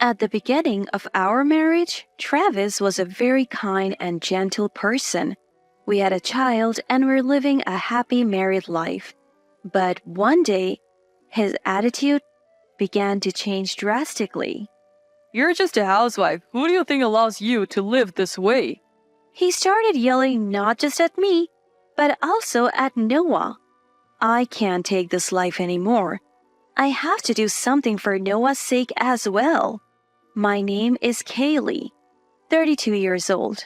At the beginning of our marriage, Travis was a very kind and gentle person. We had a child and were living a happy married life. But one day, his attitude began to change drastically. You're just a housewife. Who do you think allows you to live this way? He started yelling not just at me, but also at Noah. I can't take this life anymore. I have to do something for Noah's sake as well. My name is Kaylee, 32 years old.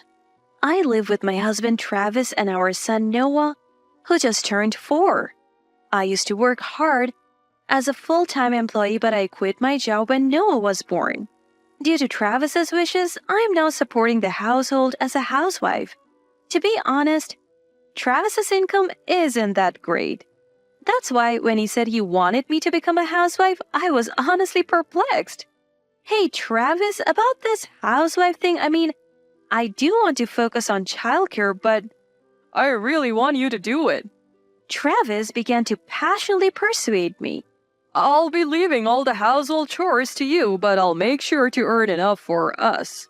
I live with my husband Travis and our son Noah, who just turned 4. I used to work hard as a full-time employee, but I quit my job when Noah was born. Due to Travis's wishes, I am now supporting the household as a housewife. To be honest, Travis's income isn't that great. That's why when he said he wanted me to become a housewife, I was honestly perplexed. Hey Travis, about this housewife thing, I do want to focus on childcare, but I really want you to do it. Travis began to passionately persuade me. I'll be leaving all the household chores to you, but I'll make sure to earn enough for us.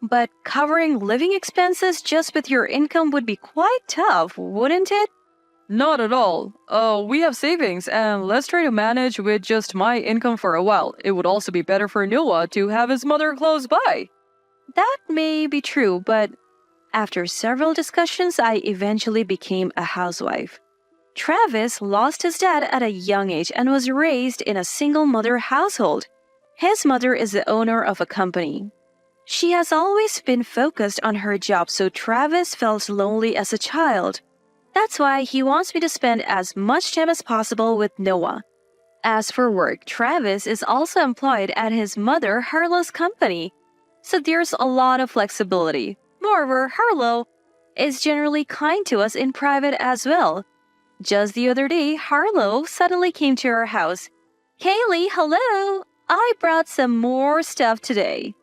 But covering living expenses just with your income would be quite tough, wouldn't it? Not at all. We have savings, and let's try to manage with just my income for a while. It would also be better for Noah to have his mother close by. That may be true, but after several discussions, I eventually became a housewife. Travis lost his dad at a young age and was raised in a single-mother household. His mother is the owner of a company. She has always been focused on her job, so Travis felt lonely as a child. That's why he wants me to spend as much time as possible with Noah. As for work, Travis is also employed at his mother Harlow's company, so there's a lot of flexibility. Moreover, Harlow is generally kind to us in private as well. Just the other day, Harlow suddenly came to our house. Kaylee, hello! I brought some more stuff today.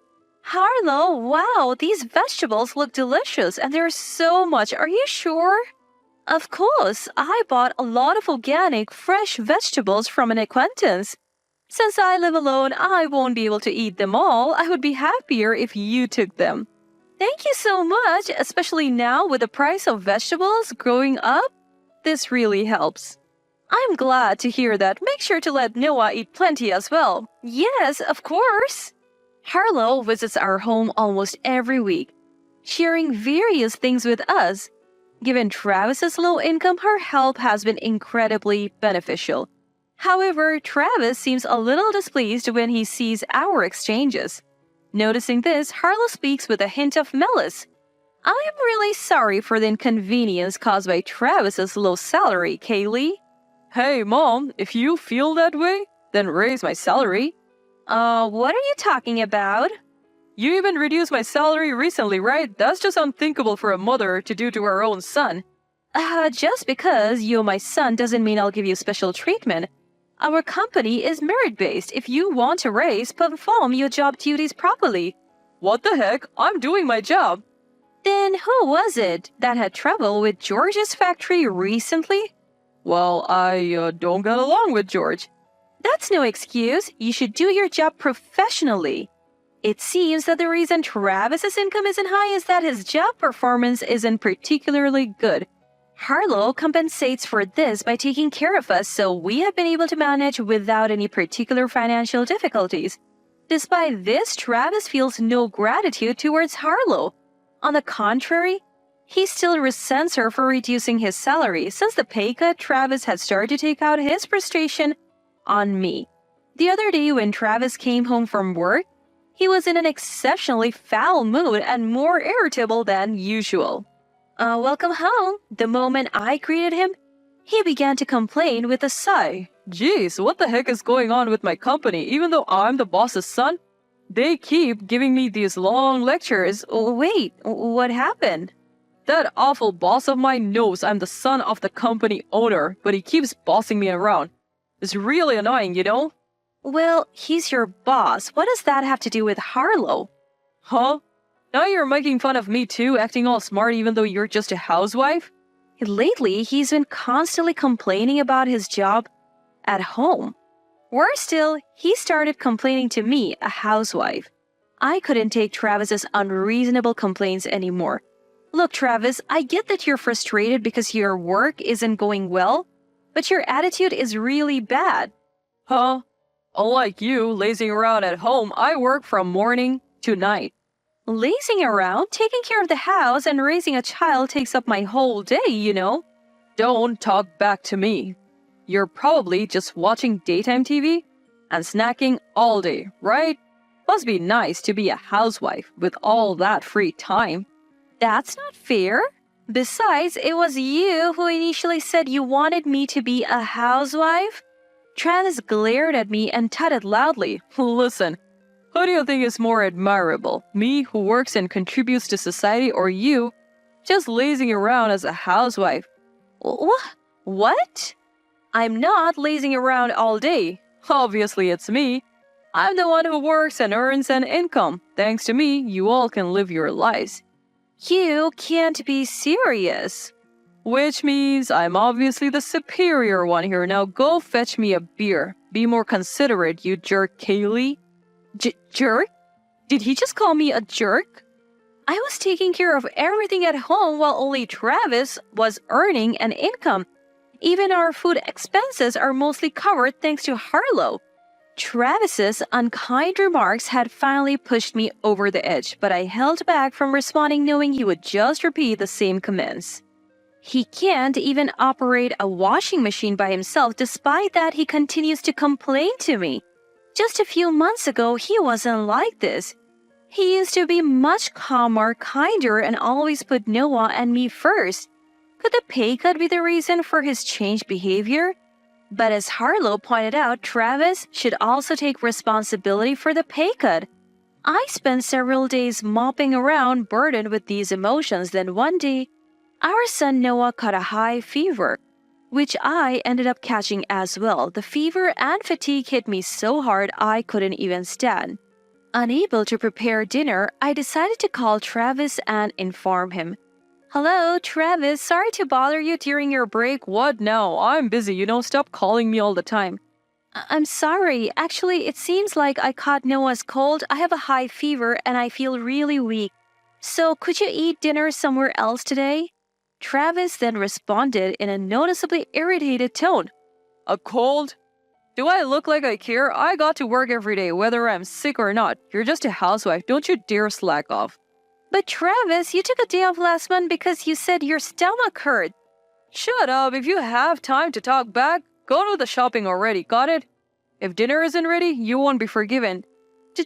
Harlow, wow, these vegetables look delicious and there's so much. Are you sure? Of course, I bought a lot of organic, fresh vegetables from an acquaintance. Since I live alone, I won't be able to eat them all. I would be happier if you took them. Thank you so much, especially now with the price of vegetables growing up. This really helps. I'm glad to hear that. Make sure to let Noah eat plenty as well. Yes, of course. Harlow visits our home almost every week, sharing various things with us. Given Travis's low income, her help has been incredibly beneficial. However, Travis seems a little displeased when he sees our exchanges. Noticing this, Harlow speaks with a hint of malice. I am really sorry for the inconvenience caused by Travis's low salary, Kaylee. Hey, Mom, if you feel that way, then raise my salary. What are you talking about? You even reduced my salary recently, right? That's just unthinkable for a mother to do to her own son. Just because you're my son doesn't mean I'll give you special treatment. Our company is merit-based. If you want to raise, perform your job duties properly. What the heck? I'm doing my job. Then who was it that had trouble with George's factory recently? Well, I don't get along with George. That's no excuse. You should do your job professionally. It seems that the reason Travis's income isn't high is that his job performance isn't particularly good. Harlow compensates for this by taking care of us, so we have been able to manage without any particular financial difficulties. Despite this, Travis feels no gratitude towards Harlow. On the contrary, he still resents her for reducing his salary. Since the pay cut, Travis had started to take out his frustration on me. The other day when Travis came home from work, he was in an exceptionally foul mood and more irritable than usual. Welcome home. The moment I greeted him, he began to complain with a sigh. Jeez, what the heck is going on with my company? Even though I'm the boss's son, they keep giving me these long lectures. Wait, what happened? That awful boss of mine knows I'm the son of the company owner, but he keeps bossing me around. It's really annoying, you know? Well, he's your boss. What does that have to do with Harlow? Huh? Now you're making fun of me too, acting all smart even though you're just a housewife? Lately, he's been constantly complaining about his job at home. Worse still, he started complaining to me, a housewife. I couldn't take Travis's unreasonable complaints anymore. Look, Travis, I get that you're frustrated because your work isn't going well, but your attitude is really bad. Huh? Unlike you, lazing around at home, I work from morning to night. Lazing around, taking care of the house, and raising a child takes up my whole day, you know. Don't talk back to me. You're probably just watching daytime TV and snacking all day, right? Must be nice to be a housewife with all that free time. That's not fair. Besides, it was you who initially said you wanted me to be a housewife. Travis glared at me and tutted loudly. Listen, who do you think is more admirable? Me, who works and contributes to society, or you, just lazing around as a housewife? What? I'm not lazing around all day. Obviously, it's me. I'm the one who works and earns an income. Thanks to me, you all can live your lives. You can't be serious. Which means I'm obviously the superior one here. Now go fetch me a beer. Be more considerate, you jerk, Kaylee. Jerk? Did he just call me a jerk? I was taking care of everything at home while only Travis was earning an income. Even our food expenses are mostly covered thanks to Harlow. Travis's unkind remarks had finally pushed me over the edge, but I held back from responding knowing he would just repeat the same comments. He can't even operate a washing machine by himself. Despite that, he continues to complain to me. Just a few months ago, he wasn't like this. He used to be much calmer, kinder, and always put Noah and me first. Could the pay cut be the reason for his changed behavior? But as Harlow pointed out, Travis should also take responsibility for the pay cut. I spent several days mopping around, burdened with these emotions. Then one day, our son Noah caught a high fever, which I ended up catching as well. The fever and fatigue hit me so hard I couldn't even stand. Unable to prepare dinner, I decided to call Travis and inform him. Hello, Travis. Sorry to bother you during your break. What now? I'm busy, stop calling me all the time. I'm sorry. Actually, it seems like I caught Noah's cold. I have a high fever and I feel really weak. So could you eat dinner somewhere else today? Travis then responded in a noticeably irritated tone. A cold? Do I look like I care? I got to work every day, whether I'm sick or not. You're just a housewife. Don't you dare slack off. But Travis, you took a day off last month because you said your stomach hurt. Shut up. If you have time to talk back, go to the shopping already. Got it? If dinner isn't ready, you won't be forgiven.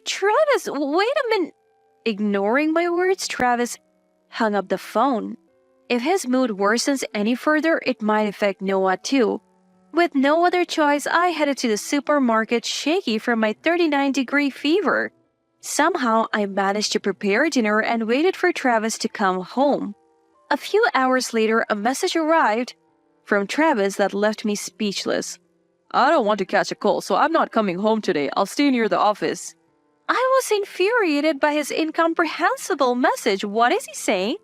Travis, wait a minute. Ignoring my words, Travis hung up the phone. If his mood worsens any further, it might affect Noah too. With no other choice, I headed to the supermarket shaky from my 39-degree fever. Somehow, I managed to prepare dinner and waited for Travis to come home. A few hours later, a message arrived from Travis that left me speechless. I don't want to catch a cold, so I'm not coming home today. I'll stay near the office. I was infuriated by his incomprehensible message. What is he saying?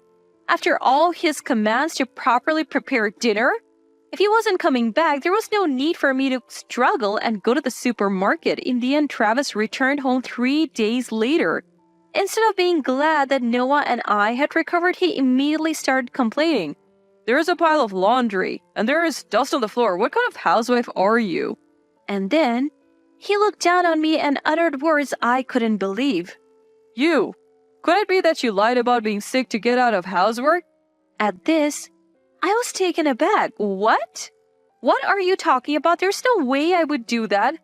After all his commands to properly prepare dinner? If he wasn't coming back, there was no need for me to struggle and go to the supermarket. In the end, Travis returned home 3 days later. Instead of being glad that Noah and I had recovered, he immediately started complaining. There's a pile of laundry, and there is dust on the floor. What kind of housewife are you? And then, he looked down on me and uttered words I couldn't believe. You! Could it be that you lied about being sick to get out of housework? At this, I was taken aback. What? What are you talking about? There's no way I would do that.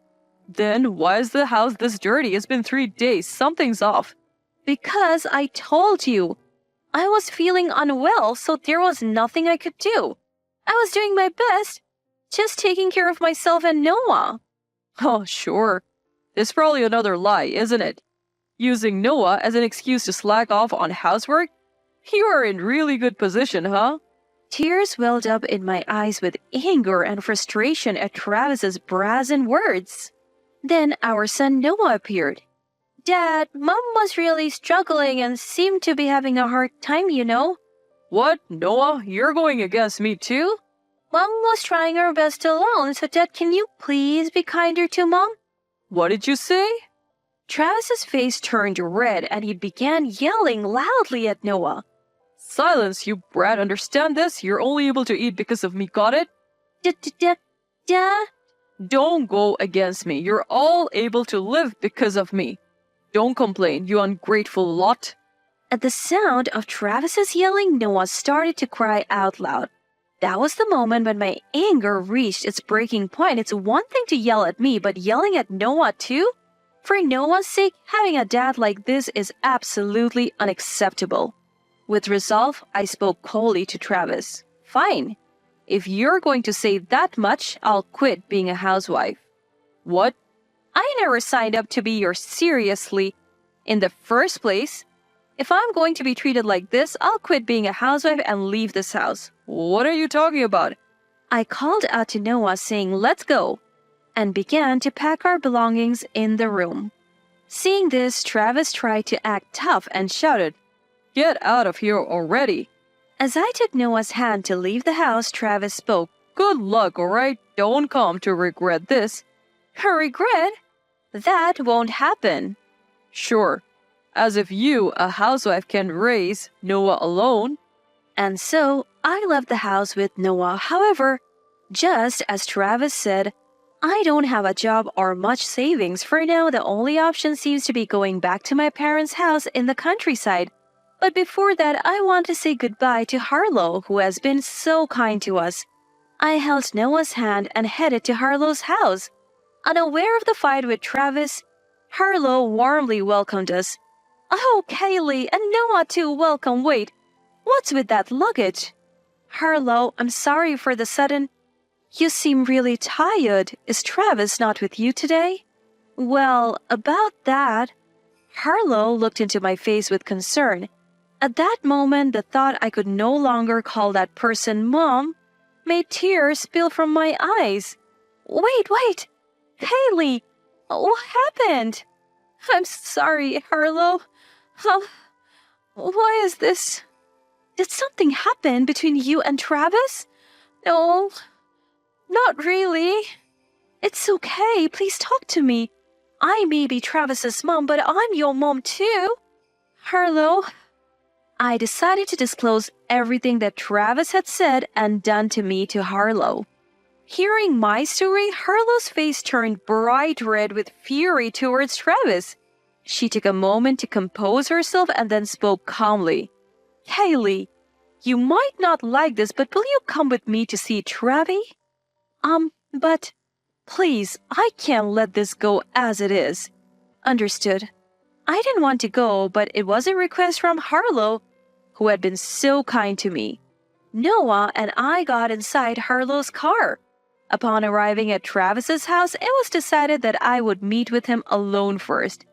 Then why is the house this dirty? It's been 3 days. Something's off. Because I told you. I was feeling unwell, so there was nothing I could do. I was doing my best, just taking care of myself and Noah. Oh, sure. It's probably another lie, isn't it? Using Noah as an excuse to slack off on housework? You are in really good position, huh? Tears welled up in my eyes with anger and frustration at Travis's brazen words. Then our son Noah appeared. Dad, Mom was really struggling and seemed to be having a hard time, What? Noah? You're going against me too? Mom was trying her best alone, so Dad, can you please be kinder to Mom? What did you say? Travis's face turned red and he began yelling loudly at Noah. Silence, you brat. Understand this? You're only able to eat because of me, got it? Dad? Don't go against me. You're all able to live because of me. Don't complain, you ungrateful lot. At the sound of Travis's yelling, Noah started to cry out loud. That was the moment when my anger reached its breaking point. It's one thing to yell at me, but yelling at Noah too? For Noah's sake, having a dad like this is absolutely unacceptable. With resolve, I spoke coldly to Travis. Fine. If you're going to say that much, I'll quit being a housewife. What? I never signed up to be your seriously in the first place. If I'm going to be treated like this, I'll quit being a housewife and leave this house. What are you talking about? I called out to Noah saying, let's go, and began to pack our belongings in the room. Seeing this, Travis tried to act tough and shouted, Get out of here already. As I took Noah's hand to leave the house, Travis spoke. Good luck, alright? Don't come to regret this. Regret? That won't happen. Sure. As if you, a housewife, can raise Noah alone. And so, I left the house with Noah. However, just as Travis said, I don't have a job or much savings. For now, the only option seems to be going back to my parents' house in the countryside. But before that, I want to say goodbye to Harlow, who has been so kind to us. I held Noah's hand and headed to Harlow's house. Unaware of the fight with Travis, Harlow warmly welcomed us. Oh, Kaylee, and Noah too, welcome. Wait, what's with that luggage? Harlow, I'm sorry for the sudden. You seem really tired. Is Travis not with you today? Well, about that. Harlow looked into my face with concern. At that moment, the thought I could no longer call that person Mom made tears spill from my eyes. Wait! Haley! What happened? I'm sorry, Harlow. Why is this? Did something happen between you and Travis? No, not really. It's okay. Please talk to me. I may be Travis's mom, but I'm your mom too. Harlow. I decided to disclose everything that Travis had said and done to me to Harlow. Hearing my story, Harlow's face turned bright red with fury towards Travis. She took a moment to compose herself and then spoke calmly. Haley, you might not like this, but will you come with me to see Travi? But please, I can't let this go as it is. Understood. I didn't want to go, but it was a request from Harlow, who had been so kind to me. Noah and I got inside Harlow's car. Upon arriving at Travis's house, it was decided that I would meet with him alone first.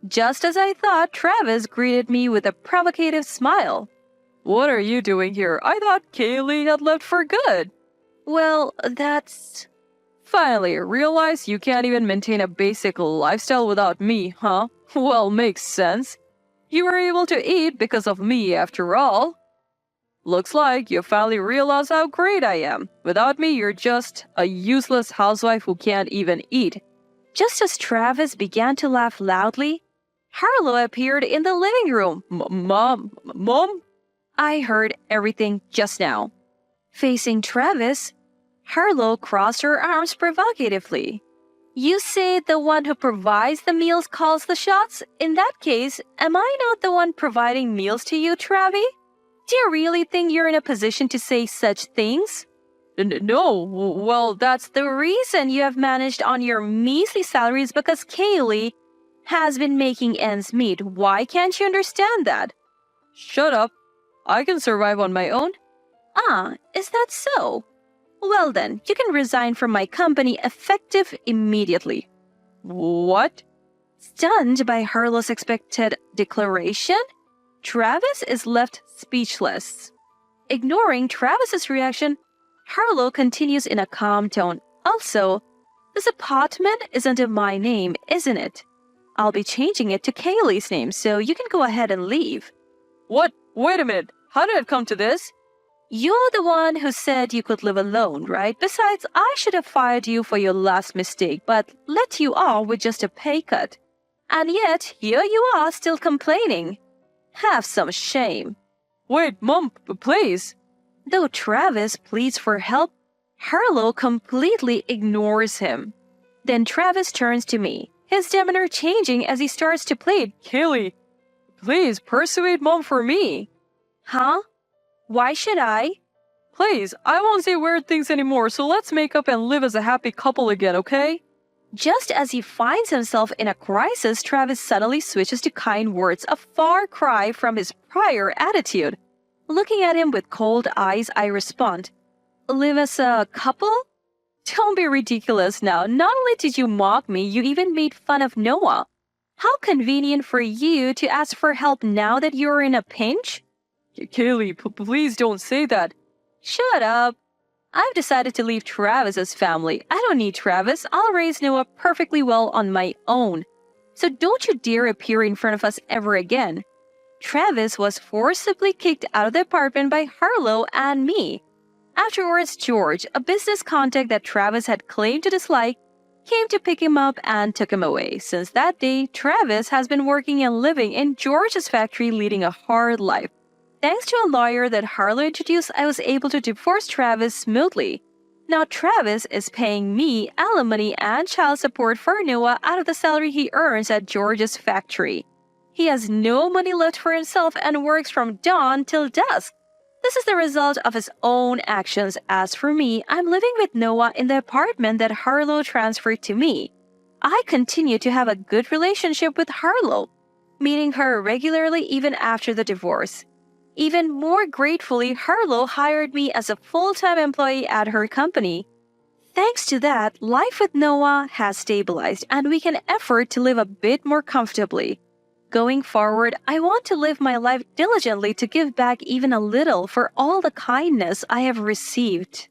Just as I thought, Travis greeted me with a provocative smile. What are you doing here? I thought Kaylee had left for good. Well, that's... Finally, realize you can't even maintain a basic lifestyle without me, huh? Well, makes sense. You were able to eat because of me, after all. Looks like you finally realize how great I am. Without me, you're just a useless housewife who can't even eat. Just as Travis began to laugh loudly, Harlow appeared in the living room. Mom? I heard everything just now. Facing Travis, Harlow crossed her arms provocatively. You say the one who provides the meals calls the shots? In that case, am I not the one providing meals to you, Travi? Do you really think you're in a position to say such things? No, well, that's The reason you have managed on your measly salary is because Kaylee has been making ends meet. Why can't you understand that? Shut up. I can survive on my own. Ah, is that so? Well then, you can resign from my company effective immediately. What? Stunned by Harlow's expected declaration, Travis is left speechless. Ignoring Travis's reaction, Harlow continues in a calm tone. Also, this apartment is under my name, isn't it? I'll be changing it to Kaylee's name, so you can go ahead and leave. What? Wait a minute. How did it come to this? You're the one who said you could live alone, right? Besides, I should have fired you for your last mistake, but let you off with just a pay cut. And yet, here you are still complaining. Have some shame. Wait, Mom, please. Though Travis pleads for help, Harlow completely ignores him. Then Travis turns to me, his demeanor changing as he starts to plead. Kaylee, please persuade Mom for me. Huh? Why should I? Please, I won't say weird things anymore, so let's make up and live as a happy couple again, okay? Just as he finds himself in a crisis, Travis suddenly switches to kind words, a far cry from his prior attitude. Looking at him with cold eyes, I respond, live as a couple? Don't be ridiculous now. Not only did you mock me, you even made fun of Noah. How convenient for you to ask for help now that you're in a pinch? Kaylee, please don't say that. Shut up. I've decided to leave Travis's family. I don't need Travis. I'll raise Noah perfectly well on my own. So don't you dare appear in front of us ever again. Travis was forcibly kicked out of the apartment by Harlow and me. Afterwards, George, a business contact that Travis had claimed to dislike, came to pick him up and took him away. Since that day, Travis has been working and living in George's factory, leading a hard life. Thanks to a lawyer that Harlow introduced, I was able to divorce Travis smoothly. Now Travis is paying me alimony and child support for Noah out of the salary he earns at George's factory. He has no money left for himself and works from dawn till dusk. This is the result of his own actions. As for me, I'm living with Noah in the apartment that Harlow transferred to me. I continue to have a good relationship with Harlow, meeting her regularly even after the divorce. Even more gratefully, Harlow hired me as a full-time employee at her company. Thanks to that, life with Noah has stabilized and we can afford to live a bit more comfortably. Going forward, I want to live my life diligently to give back even a little for all the kindness I have received.